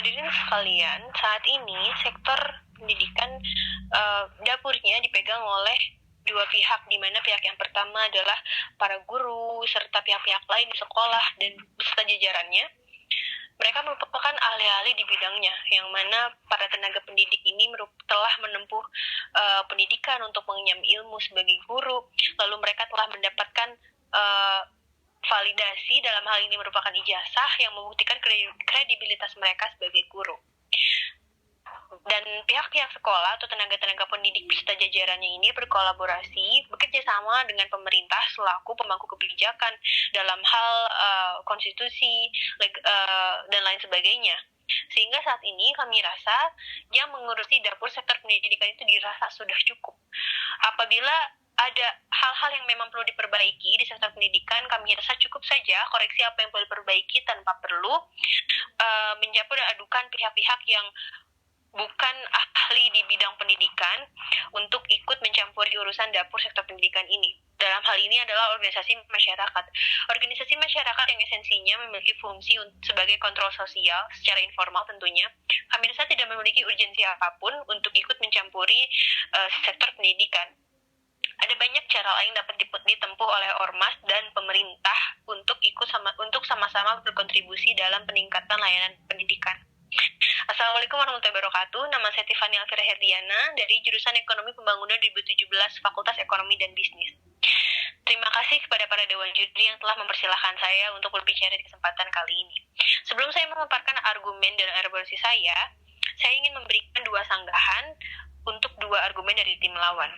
Hadirin sekalian, saat ini sektor pendidikan dapurnya dipegang oleh dua pihak, di mana pihak yang pertama adalah para guru serta pihak-pihak lain di sekolah dan beserta jajarannya. Mereka merupakan ahli-ahli di bidangnya, yang mana para tenaga pendidik ini telah menempuh pendidikan untuk mengenyam ilmu sebagai guru, lalu mereka telah mendapatkan validasi, dalam hal ini merupakan ijazah yang membuktikan kredibilitas mereka sebagai guru. Dan pihak-pihak sekolah atau tenaga-tenaga pendidik beserta jajarannya ini berkolaborasi, bekerja sama dengan pemerintah selaku pemangku kebijakan dalam hal konstitusi dan lain sebagainya. Sehingga saat ini kami rasa yang mengurusi dapur sektor pendidikan itu dirasa sudah cukup. Apabila ada hal-hal yang memang perlu diperbaiki di sektor pendidikan, kami rasa cukup saja koreksi apa yang perlu diperbaiki tanpa perlu mencampur adukan pihak-pihak yang bukan ahli di bidang pendidikan untuk ikut mencampuri urusan dapur sektor pendidikan ini. Dalam hal ini adalah organisasi masyarakat. Organisasi masyarakat yang esensinya memiliki fungsi sebagai kontrol sosial secara informal tentunya. Kami rasa tidak memiliki urgensi apapun untuk ikut mencampuri sektor pendidikan. Ada banyak cara lain dapat ditempuh oleh ormas dan pemerintah untuk sama-sama berkontribusi dalam peningkatan layanan pendidikan. Assalamualaikum warahmatullahi wabarakatuh. Nama saya Tiffany Alfira Herdiana dari jurusan Ekonomi Pembangunan 2017 Fakultas Ekonomi dan Bisnis. Terima kasih kepada para dewan juri yang telah mempersilahkan saya untuk berbicara di kesempatan kali ini. Sebelum saya memaparkan argumen dan argumentasi saya ingin memberikan dua sanggahan untuk dua argumen dari tim lawan.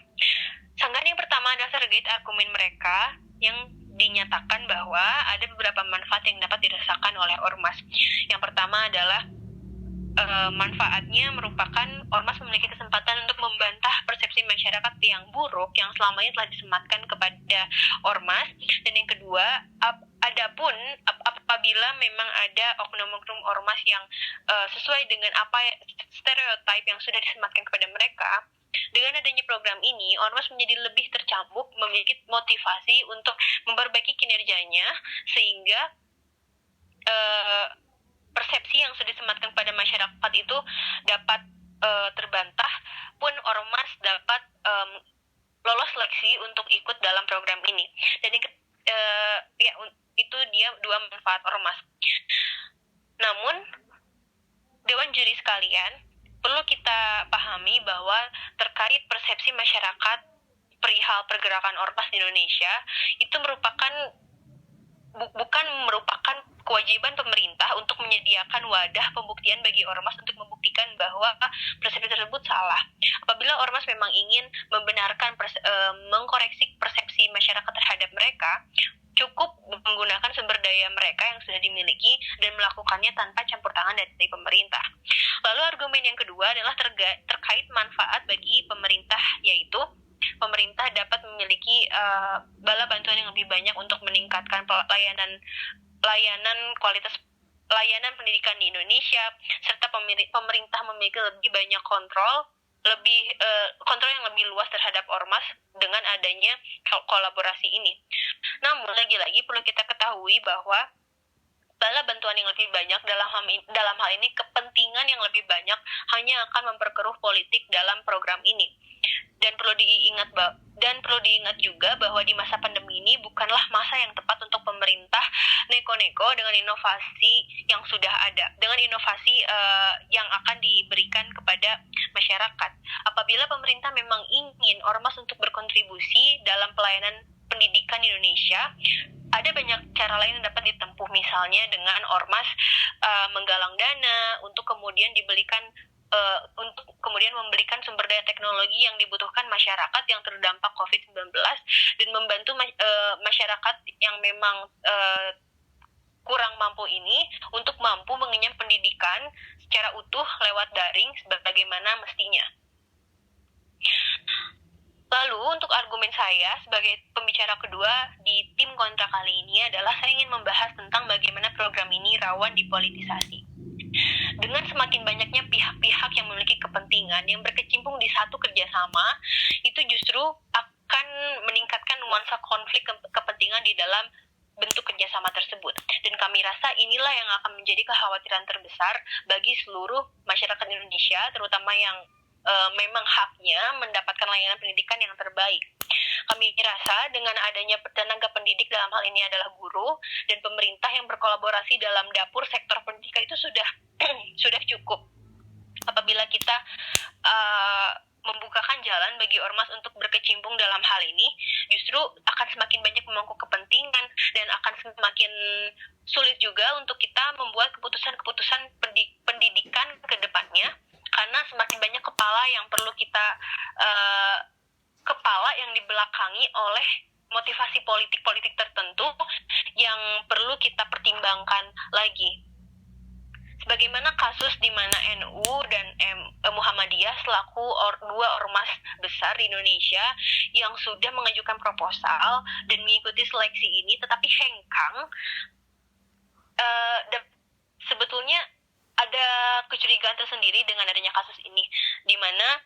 Sanggahan yang pertama adalah terkait argumen mereka yang dinyatakan bahwa ada beberapa manfaat yang dapat dirasakan oleh ormas. Yang pertama adalah manfaatnya merupakan ormas memiliki kesempatan untuk membantah persepsi masyarakat yang buruk yang selama ini telah disematkan kepada ormas. Dan yang kedua, adapun apabila memang ada oknum-oknum ormas yang sesuai dengan stereotip yang sudah disematkan kepada mereka, dengan adanya program ini, ormas menjadi lebih tercambuk, memiliki motivasi untuk memperbaiki kinerjanya, sehingga persepsi yang sudah disematkan pada masyarakat itu dapat terbantah, pun ormas dapat lolos seleksi untuk ikut dalam program ini. Jadi itu dia dua manfaat ormas. Namun, dewan juri sekalian, perlu kita pahami bahwa terkait persepsi masyarakat perihal pergerakan ormas di Indonesia itu bukan merupakan kewajiban pemerintah untuk menyediakan wadah pembuktian bagi ormas untuk membuktikan bahwa persepsi tersebut salah. Apabila ormas memang ingin membenarkan mengkoreksi persepsi masyarakat terhadap mereka, cukup menggunakan sumber daya mereka yang sudah dimiliki dan melakukannya tanpa campur tangan dari pemerintah. Lalu argumen yang kedua adalah terkait manfaat bagi pemerintah, yaitu pemerintah dapat memiliki bala bantuan yang lebih banyak untuk meningkatkan kualitas layanan pendidikan di Indonesia, serta pemerintah memiliki lebih banyak kontrol yang lebih luas terhadap ormas dengan adanya kolaborasi ini. Namun lagi-lagi perlu kita ketahui bahwa bala bantuan yang lebih banyak dalam hal ini kepentingan yang lebih banyak hanya akan memperkeruh politik dalam program ini. Dan perlu diingat juga bahwa di masa pandemi ini bukanlah masa yang tepat untuk pemerintah neko-neko dengan inovasi yang sudah ada, dengan inovasi yang akan diberikan kepada masyarakat. Apabila pemerintah memang ingin ormas untuk berkontribusi dalam pelayanan pendidikan di Indonesia, ada banyak cara lain yang dapat ditempuh, misalnya dengan ormas menggalang dana untuk kemudian membelikan sumber daya teknologi yang dibutuhkan masyarakat yang terdampak COVID-19 dan membantu masyarakat yang memang kurang mampu ini untuk mampu mengenyam pendidikan secara utuh lewat daring sebagaimana mestinya. Lalu untuk argumen saya sebagai pembicara kedua di tim kontra kali ini adalah saya ingin membahas tentang bagaimana program ini rawan dipolitisasi. Dengan semakin banyaknya pihak-pihak yang memiliki kepentingan yang berkecimpung di satu kerjasama, itu justru akan meningkatkan nuansa konflik kepentingan di dalam bentuk kerjasama tersebut. Dan kami rasa inilah yang akan menjadi kekhawatiran terbesar bagi seluruh masyarakat Indonesia, terutama yang memang haknya mendapatkan layanan pendidikan yang terbaik. Kami rasa dengan adanya tenaga pendidik dalam hal ini adalah guru dan pemerintah yang berkolaborasi dalam dapur sektor pendidikan itu sudah sudah cukup. Apabila kita membukakan jalan bagi ormas untuk berkecimpung dalam hal ini, justru akan semakin banyak memangku kepentingan dan akan semakin sulit juga untuk kita membuat keputusan-keputusan pendidikan ke depannya, karena semakin banyak kepala yang perlu kita kepala yang dibelakangi oleh motivasi politik tertentu yang perlu kita pertimbangkan lagi. Sebagaimana kasus di mana NU dan Muhammadiyah selaku dua ormas besar di Indonesia yang sudah mengajukan proposal dan mengikuti seleksi ini, tetapi hengkang. Sebetulnya ada kecurigaan tersendiri dengan adanya kasus ini, di mana